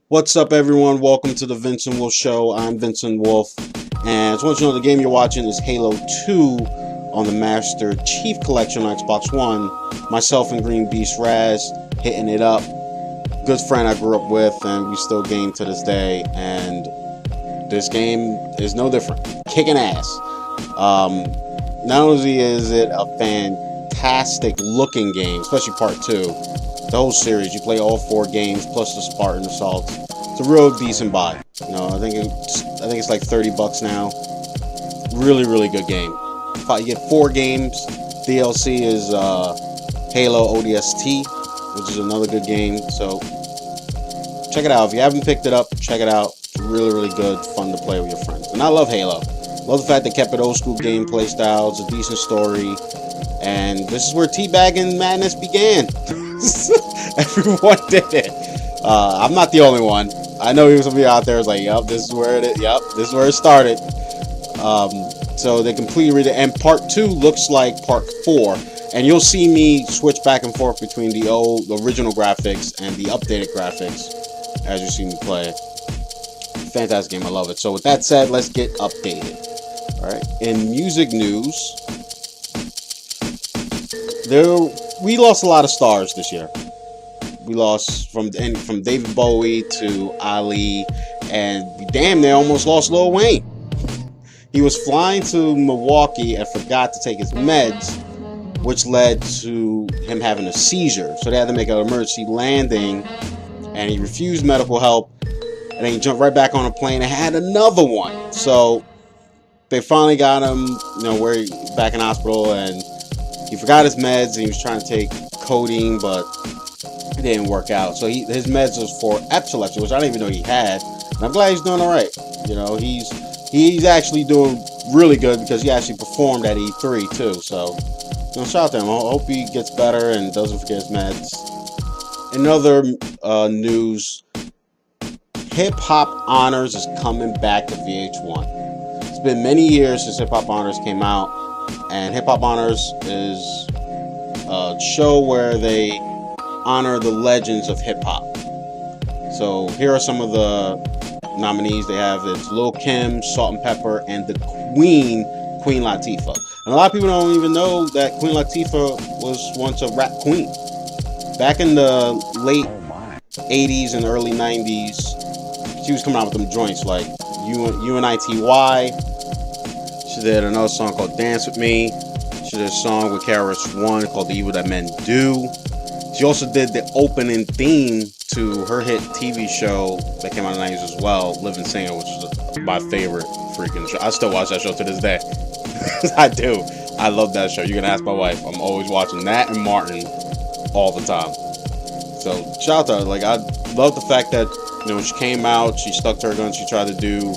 What's up, everyone? Welcome to the Vincent Wolf Show. I'm Vincent Wolf, and I just want you to know the game you're watching is Halo 2 on the Master Chief Collection on Xbox One. Myself and Green Beast Raz hitting it up. Good friend I grew up with, and we still game to this day. And this game is no different. Kicking ass. Not only is it a fantastic looking game, especially Part 2. The whole series, you play all 4 games plus the Spartan Assault. It's a real decent buy. You know, I think it's like $30 now. Really good game. You get 4 games. DLC is Halo ODST, which is another good game. So check it out. If you haven't picked it up, check it out. It's really good, fun to play with your friends. And I love Halo. Love the fact they kept it old school gameplay style. It's a decent story. And this is where teabagging madness began. Everyone did it. I'm not the only one. I know he was gonna be out there. It's like, yep, this is where it is. Yep, this is where it started. So they completely read it. And Part 2 looks like Part 4. And you'll see me switch back and forth between the original graphics and the updated graphics as you see me play. Fantastic game. I love it. So with that said, let's get updated. All right. In music news, we lost a lot of stars this year. We lost from David Bowie to Ali, and we damn near almost lost Lil Wayne. He was flying to Milwaukee and forgot to take his meds, which led to him having a seizure. So they had to make an emergency landing, and he refused medical help, and then he jumped right back on a plane and had another one. So they finally got him, where he's back in the hospital, and he forgot his meds, and he was trying to take codeine, but it didn't work out. So his meds was for epilepsy, which I didn't even know he had. And I'm glad he's doing all right. He's actually doing really good because he actually performed at E3 too. So, shout out to him. I hope he gets better and doesn't forget his meds. In other news, Hip Hop Honors is coming back to VH1. It's been many years since Hip Hop Honors came out. And Hip Hop Honors is a show where they honor the legends of hip hop. So here are some of the nominees they have. It's Lil Kim, Salt-N-Pepa, and the Queen Latifah. And a lot of people don't even know that Queen Latifah was once a rap queen. Back in the late 80s and early 90s, she was coming out with them joints like UNITY. She did another song called Dance With Me. She did a song with KRS-One called The Evil That Men Do. She also did the opening theme to her hit TV show that came out in the 90s as well, Living Singer, which is my favorite freaking show. I still watch that show to this day. I do. I love that show. You can ask my wife. I'm always watching that and Martin all the time. So shout out to her. Like, I love the fact that, when she came out, she stuck to her guns. She tried to do,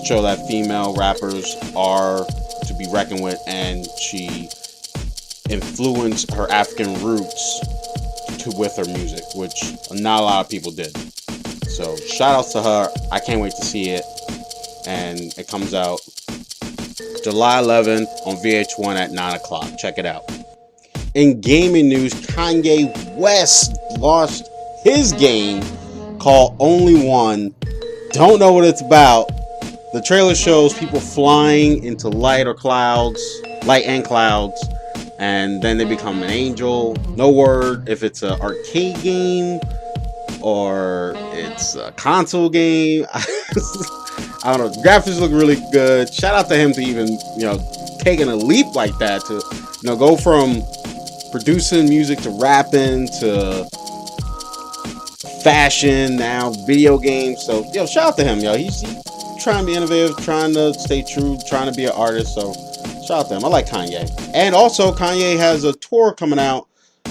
show that female rappers are to be reckoned with, and she influenced her African roots with her music, which not a lot of people did. So shout out to her. I can't wait to see it, and it comes out July 11th on VH1 at 9 o'clock. Check it out. In gaming news, Kanye West launched his game called Only One. Don't know what it's about. The trailer shows people flying into light and clouds, and then they become an angel. No word if it's an arcade game or it's a console game. I don't know. The graphics look really good. Shout out to him to even, taking a leap like that to, go from producing music to rapping to fashion, now video games. So, shout out to him, He's trying to be innovative, trying to stay true, trying to be an artist. So shout out to him. I like Kanye. And also Kanye has a tour coming out.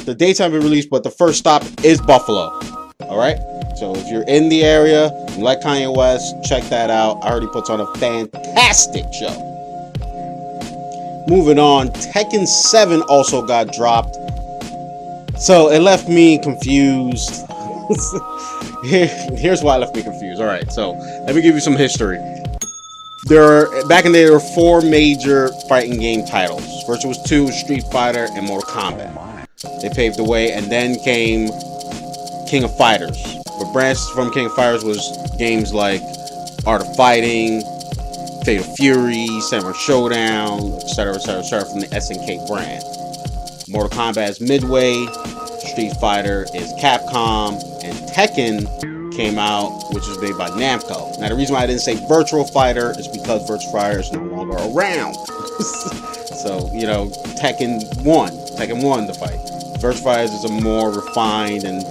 The dates haven't been released, but the first stop is Buffalo. Alright? So if you're in the area, you like Kanye West, check that out. I heard he puts on a fantastic show. Moving on, Tekken 7 also got dropped. So it left me confused. Here's why it left me confused. All right, so let me give you some history. Back in the day, there were 4 major fighting game titles. First it was 2, Street Fighter and Mortal Kombat. They paved the way, and then came King of Fighters. But branched from King of Fighters was games like Art of Fighting, Fatal Fury, Samurai Showdown, etc., etc., etc., from the SNK brand. Mortal Kombat is Midway, Street Fighter is Capcom, and Tekken came out, which was made by Namco. Now, the reason why I didn't say Virtual Fighter is because Virtual Fighter is no longer around. So, you know, Tekken won. Tekken won the fight. Virtual Fighter is a more refined and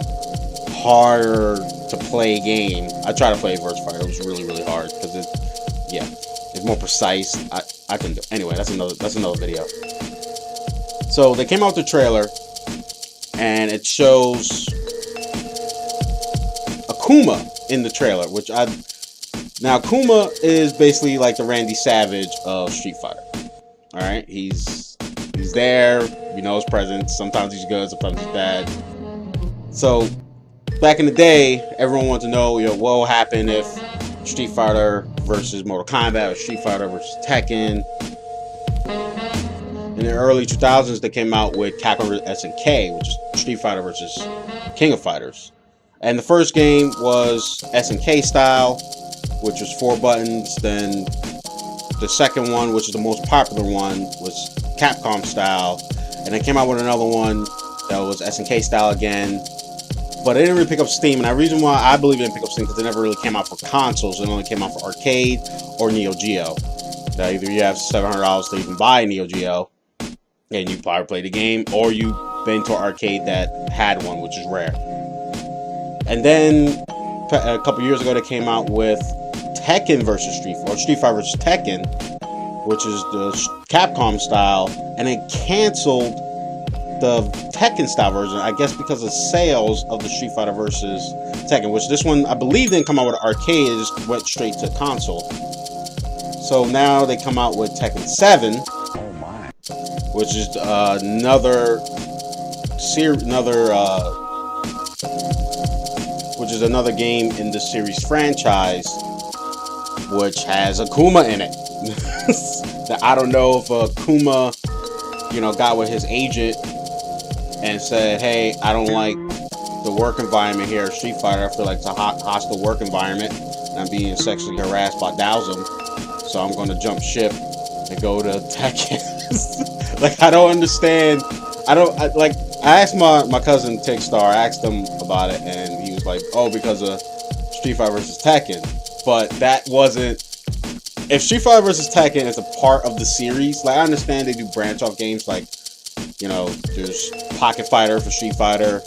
harder to play game. I tried to play Virtual Fighter. It was really, really hard because it's more precise. I can do. Anyway, that's another video. So they came out with the trailer, and it shows Akuma in the trailer, now Akuma is basically like the Randy Savage of Street Fighter. All right, he's there. We know his presence. Sometimes he's good, sometimes he's bad. So back in the day, everyone wanted to know, what will happen if Street Fighter versus Mortal Kombat or Street Fighter versus Tekken. In the early 2000s, they came out with Capcom vs. SNK, which is Street Fighter versus King of Fighters. And the first game was SNK style, which was 4 buttons. Then the second one, which is the most popular one, was Capcom style. And they came out with another one that was SNK style again. But it didn't really pick up steam. And the reason why I believe it didn't pick up steam, because it never really came out for consoles. It only came out for arcade or Neo Geo. Now, either you have $700 to even buy a Neo Geo, and you probably played the game, or you've been to an arcade that had one, which is rare. And then a couple years ago, they came out with Tekken versus Street Fighter versus Tekken, which is the Capcom style, and it canceled the Tekken style version, I guess because of sales of the Street Fighter versus Tekken, which this one I believe didn't come out with an arcade, it just went straight to console. So now they come out with Tekken 7, which is another game in the series franchise, which has Akuma in it. I don't know if Akuma, got with his agent and said, "Hey, I don't like the work environment here at Street Fighter. I feel like it's a hostile work environment, and I'm being sexually harassed by Dowsum, so I'm going to jump ship and go to Tekken." Like, I don't understand. I asked my cousin Tickstar, I asked him about it, and he was like, "Oh, because of Street Fighter vs. Tekken." But that wasn't. If Street Fighter vs. Tekken is a part of the series, like, I understand they do branch off games, like, there's Pocket Fighter for Street Fighter,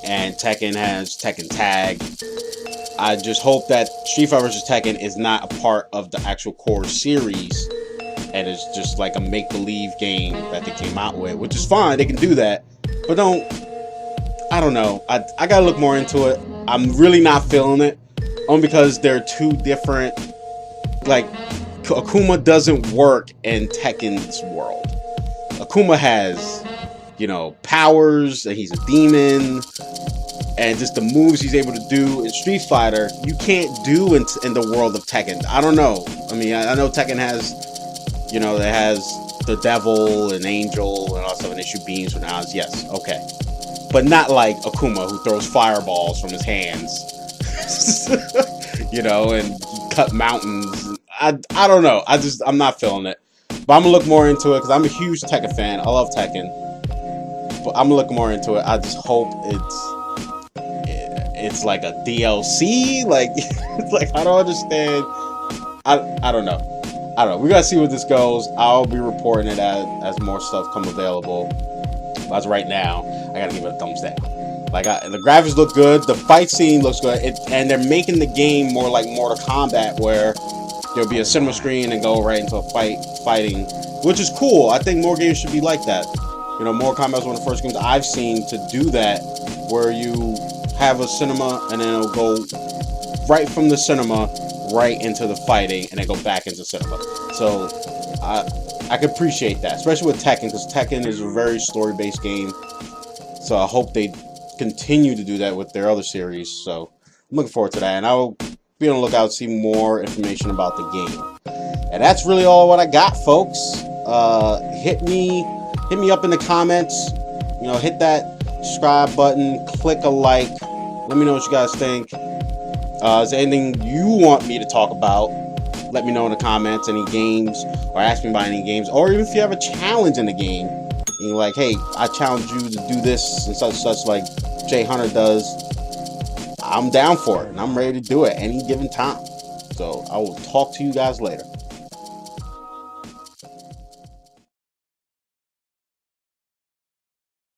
and Tekken has Tekken Tag. I just hope that Street Fighter vs. Tekken is not a part of the actual core series, and it's just like a make-believe game that they came out with, which is fine, they can do that, but I don't know, I gotta look more into it. I'm really not feeling it, only because they're two different, like, Akuma doesn't work in Tekken's world. Akuma has, powers, and he's a demon, and just the moves he's able to do in Street Fighter, you can't do in the world of Tekken. I don't know. I mean, I know Tekken has, it has the devil and angel and all that stuff, and they shoot beams from eyes. Yes, okay. But not like Akuma, who throws fireballs from his hands, and cut mountains. I don't know. I'm not feeling it. But I'm going to look more into it, because I'm a huge Tekken fan. I love Tekken. But I'm going to look more into it. I just hope it's like a DLC. Like, I don't understand. I don't know. I don't know. We got to see where this goes. I'll be reporting it as more stuff come available. But as right now, I got to give it a thumbs down. Like, the graphics look good. The fight scene looks good. And they're making the game more like Mortal Kombat, where there'll be a cinema screen and go right into fighting, which is cool. I think more games should be like that. Mortal Kombat was one of the first games I've seen to do that, where you have a cinema and then it'll go right from the cinema right into the fighting and then go back into cinema. So I can appreciate that, especially with Tekken, because Tekken is a very story-based game. So I hope they continue to do that with their other series. So I'm looking forward to that, and I'll be on the lookout to see more information about the game. And that's really all what I got, folks. Hit me up in the comments. You know, hit that subscribe button, click a like. Let me know what you guys think. Is there anything you want me to talk about? Let me know in the comments. Any games, or ask me about any games, or even if you have a challenge in the game, and you're like, hey, I challenge you to do this and such, like Jay Hunter does. I'm down for it, and I'm ready to do it any given time. So I will talk to you guys later.